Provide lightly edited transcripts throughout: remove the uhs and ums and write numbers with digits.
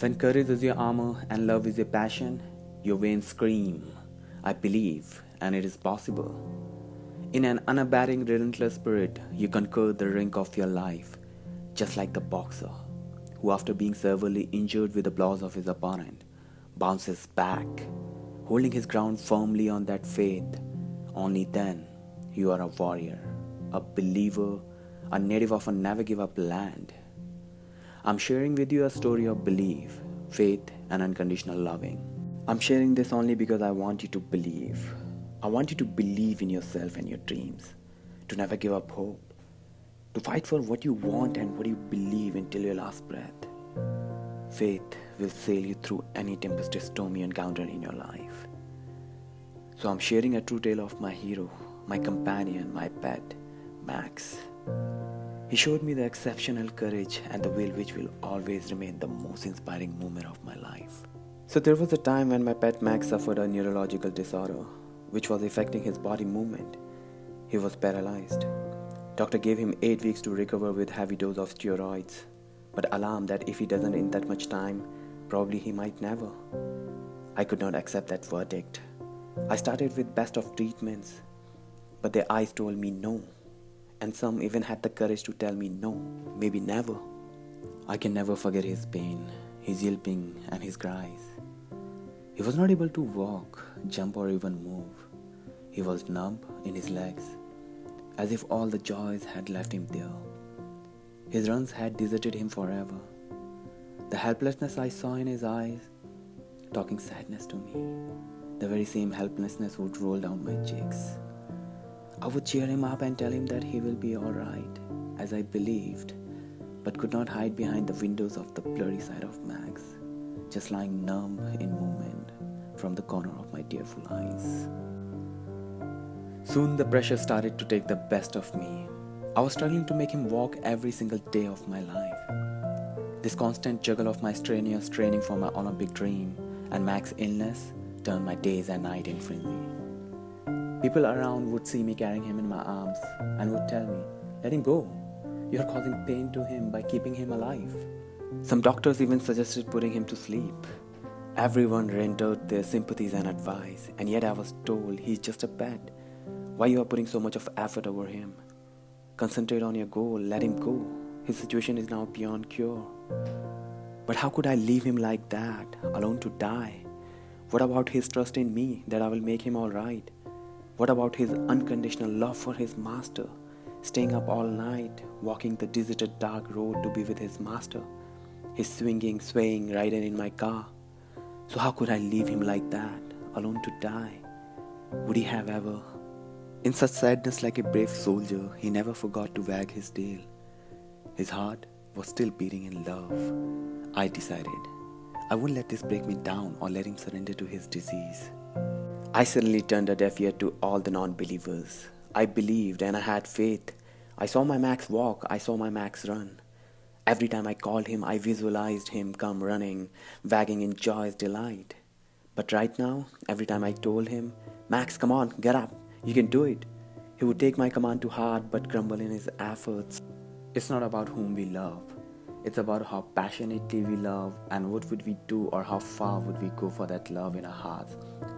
When courage is your armor and love is your passion, your veins scream, I believe, and it is possible. In an unabating, relentless spirit, you conquer the rink of your life, just like the boxer, who, after being severely injured with the blows of his opponent, bounces back, holding his ground firmly on that faith. Only then you are a warrior, a believer, a native of a never give up land. I'm sharing with you a story of belief, faith, and unconditional loving. I'm sharing this only because I want you to believe. I want you to believe in yourself and your dreams, to never give up hope, to fight for what you want and what you believe until your last breath. Faith will sail you through any tempestuous storm you encounter in your life. So I'm sharing a true tale of my hero, my companion, my pet, Max. He showed me the exceptional courage and the will which will always remain the most inspiring moment of my life. So there was a time when my pet Max suffered a neurological disorder, which was affecting his body movement. He was paralyzed. Doctor gave him 8 weeks to recover with heavy dose of steroids, but alarmed that if he doesn't in that much time, probably he might never. I could not accept that verdict. I started with best of treatments, but their eyes told me no. And some even had the courage to tell me no, maybe never. I can never forget his pain, his yelping and his cries. He was not able to walk, jump or even move. He was numb in his legs, as if all the joys had left him there. His runs had deserted him forever. The helplessness I saw in his eyes, talking sadness to me, the very same helplessness would roll down my cheeks. I would cheer him up and tell him that he will be alright, as I believed, but could not hide behind the windows of the blurry side of Max, just lying numb in movement from the corner of my tearful eyes. Soon the pressure started to take the best of me. I was struggling to make him walk every single day of my life. This constant juggle of my strenuous training for my Olympic dream and Max's illness turned my days and night in frenzy. People around would see me carrying him in my arms and would tell me, "Let him go. You're causing pain to him by keeping him alive." Some doctors even suggested putting him to sleep. Everyone rendered their sympathies and advice, and yet I was told, "He's just a pet. Why you are putting so much of effort over him? Concentrate on your goal, let him go. His situation is now beyond cure." But how could I leave him like that, alone to die? What about his trust in me that I will make him alright? What about his unconditional love for his master, staying up all night, walking the deserted dark road to be with his master, his swinging, swaying rider in my car? So how could I leave him like that, alone to die? Would he have ever? In such sadness, like a brave soldier, he never forgot to wag his tail. His heart was still beating in love. I decided I wouldn't let this break me down or let him surrender to his disease. I suddenly turned a deaf ear to all the non-believers. I believed and I had faith. I saw my Max walk, I saw my Max run. Every time I called him, I visualized him come running, wagging in joyous delight. But right now, every time I told him, "Max, come on, get up, you can do it," he would take my command to heart but grumble in his efforts. It's not about whom we love. It's about how passionately we love and what would we do or how far would we go for that love in our hearts,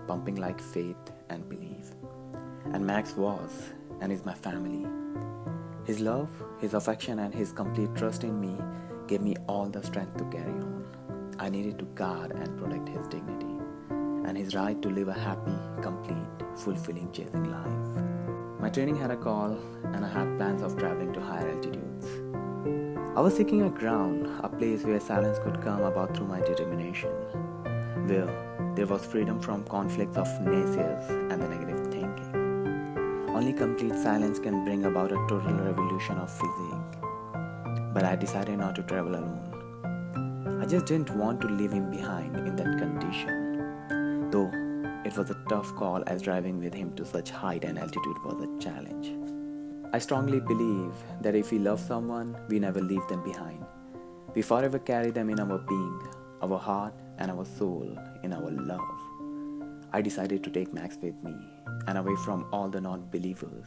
pumping like faith and belief. And Max was and is my family. His love, his affection and his complete trust in me gave me all the strength to carry on. I needed to guard and protect his dignity and his right to live a happy, complete, fulfilling, chasing life. My training had a call and I had plans of traveling to higher altitudes. I was seeking a ground, a place where silence could come about through my determination, where there was freedom from conflicts of naysayers and the negative thinking. Only complete silence can bring about a total revolution of physique. But I decided not to travel alone. I just didn't want to leave him behind in that condition, though it was a tough call as driving with him to such height and altitude was a challenge. I strongly believe that if we love someone, we never leave them behind. We forever carry them in our being, our heart and our soul, in our love. I decided to take Max with me and away from all the non-believers,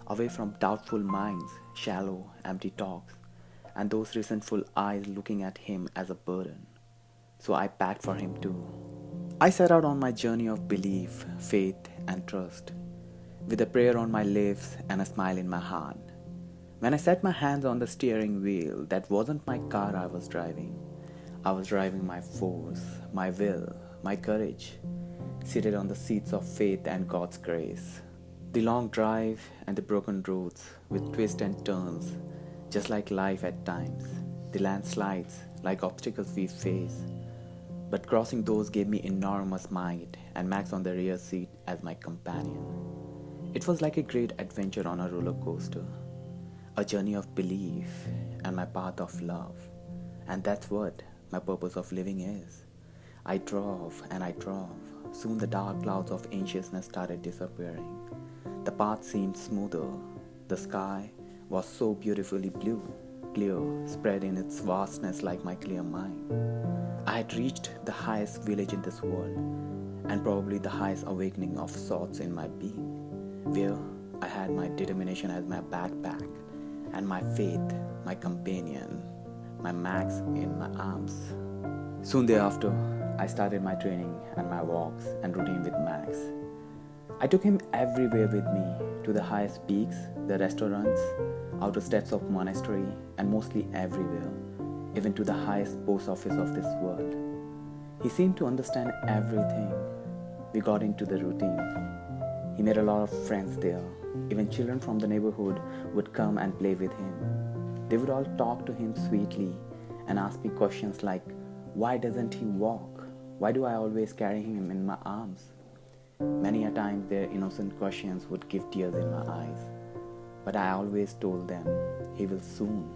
away from doubtful minds, shallow, empty talks, and those resentful eyes looking at him as a burden. so I packed for him too. I set out on my journey of belief, faith, and trust, with a prayer on my lips and a smile in my heart. When I set my hands on the steering wheel, that wasn't my car I was driving. I was driving my force, my will, my courage, seated on the seats of faith and God's grace. The long drive and the broken roads with twists and turns, just like life at times. The landslides, like obstacles we face. But crossing those gave me enormous might, and Max on the rear seat as my companion. It was like a great adventure on a roller coaster, a journey of belief and my path of love. And that's what my purpose of living is. I drove and I drove. Soon the dark clouds of anxiousness started disappearing. The path seemed smoother. The sky was so beautifully blue, clear, spread in its vastness like my clear mind. I had reached the highest village in this world, and probably the highest awakening of sorts in my being, where I had my determination as my backpack, and my faith, my companion, my Max in my arms. Soon thereafter, I started my training and my walks and routine with Max. I took him everywhere with me, to the highest peaks, the restaurants, outer steps of monastery, and mostly everywhere, even to the highest post office of this world. He seemed to understand everything. We got into the routine. He made a lot of friends there. Even children from the neighborhood would come and play with him. They would all talk to him sweetly and ask me questions like, why doesn't he walk? Why do I always carry him in my arms? Many a time their innocent questions would give tears in my eyes. But I always told them, he will soon.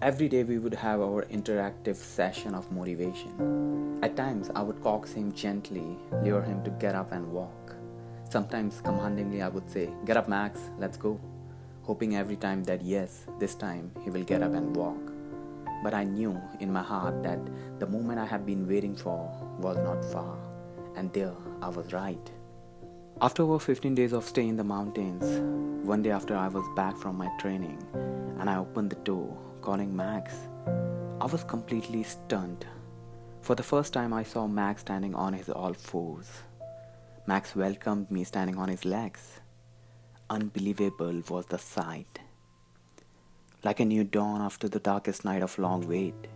Every day we would have our interactive session of motivation. At times I would coax him gently, lure him to get up and walk. Sometimes commandingly I would say, get up Max, let's go. Hoping every time that yes, this time he will get up and walk. But I knew in my heart that the moment I had been waiting for was not far. And there I was right. After over 15 days of stay in the mountains, one day after I was back from my training and I opened the door calling Max, I was completely stunned. For the first time I saw Max standing on his all fours. Max welcomed me standing on his legs. Unbelievable was the sight. Like a new dawn after the darkest night of long wait.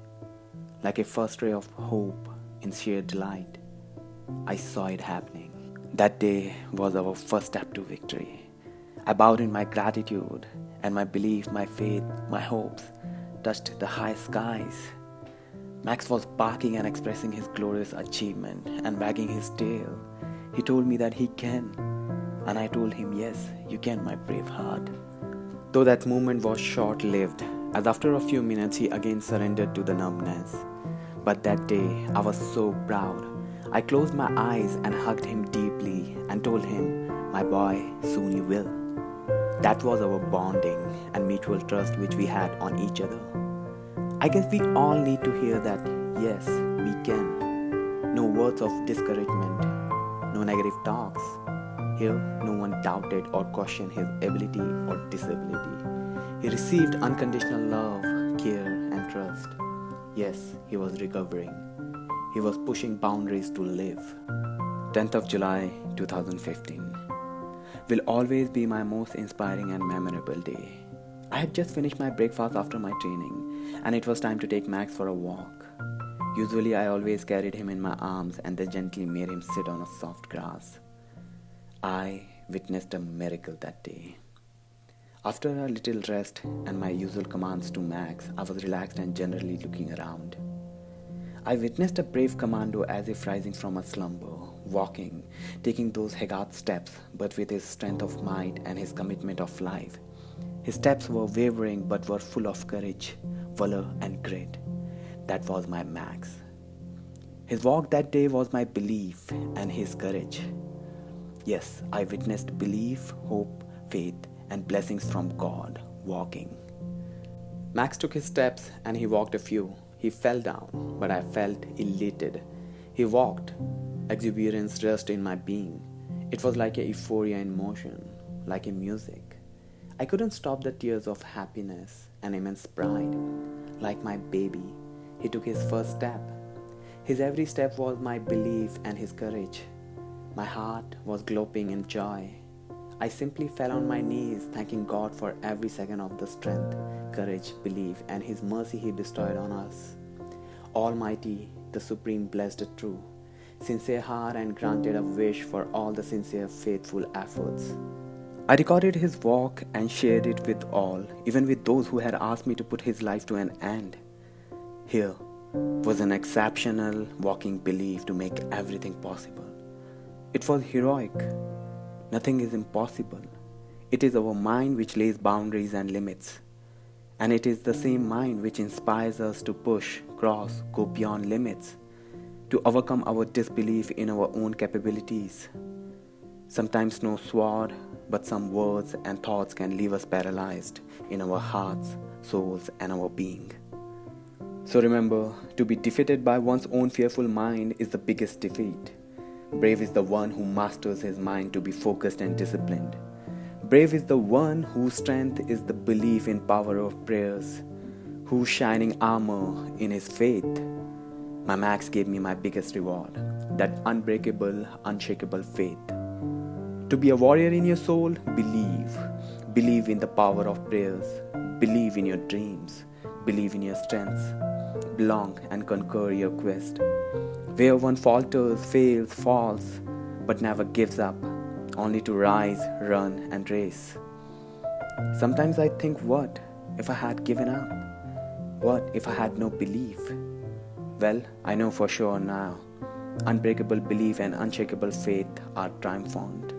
Like a first ray of hope in sheer delight. I saw it happening. That day was our first step to victory. I bowed in my gratitude, and my belief, my faith, my hopes touched the high skies. Max was barking and expressing his glorious achievement and wagging his tail. He told me that he can, and I told him, yes, you can, my brave heart. Though that moment was short-lived, as after a few minutes he again surrendered to the numbness. But that day I was so proud. I closed my eyes and hugged him deeply and told him, my boy, soon you will. That was our bonding and mutual trust which we had on each other. I guess we all need to hear that, yes, we can. No words of discouragement, no negative talks. Here, no one doubted or questioned his ability or disability. He received unconditional love, care, and trust. Yes, he was recovering. He was pushing boundaries to live. 10th of July 2015 will always be my most inspiring and memorable day. I had just finished my breakfast after my training, and it was time to take Max for a walk. Usually I always carried him in my arms and then gently made him sit on a soft grass. I witnessed a miracle that day. After a little rest and my usual commands to Max, I was relaxed and generally looking around. I witnessed a brave commando as if rising from a slumber, walking, taking those haggard steps, but with his strength of might and his commitment of life. His steps were wavering but were full of courage, valor and grit. That was my Max. His walk that day was my belief and his courage. Yes, I witnessed belief, hope, faith and blessings from God walking. Max took his steps and he walked a few. He fell down, but I felt elated. He walked. Exuberance rushed in my being. It was like a euphoria in motion, like a music. I couldn't stop the tears of happiness and immense pride. Like my baby, he took his first step. His every step was my belief and his courage. My heart was glowing in joy. I simply fell on my knees, thanking God for every second of the strength, courage, belief, and his mercy he bestowed on us. Almighty, the Supreme blessed the true, sincere heart and granted a wish for all the sincere, faithful efforts. I recorded his walk and shared it with all, even with those who had asked me to put his life to an end. Here was an exceptional walking belief to make everything possible. It was heroic. Nothing is impossible. It is our mind which lays boundaries and limits. And it is the same mind which inspires us to push, cross, go beyond limits, to overcome our disbelief in our own capabilities. Sometimes no sword, but some words and thoughts can leave us paralyzed in our hearts, souls, and our being. So remember, to be defeated by one's own fearful mind is the biggest defeat. Brave is the one who masters his mind to be focused and disciplined. Brave is the one whose strength is the belief in power of prayers, whose shining armor in his faith. My Max gave me my biggest reward, that unbreakable, unshakable faith. To be a warrior in your soul, believe. Believe in the power of prayers. Believe in your dreams. Believe in your strengths. Belong and conquer your quest. Where one falters, fails, falls, but never gives up, only to rise, run, and race. Sometimes I think, what if I had given up? What if I had no belief? Well, I know for sure now. Unbreakable belief and unshakable faith are triumphant.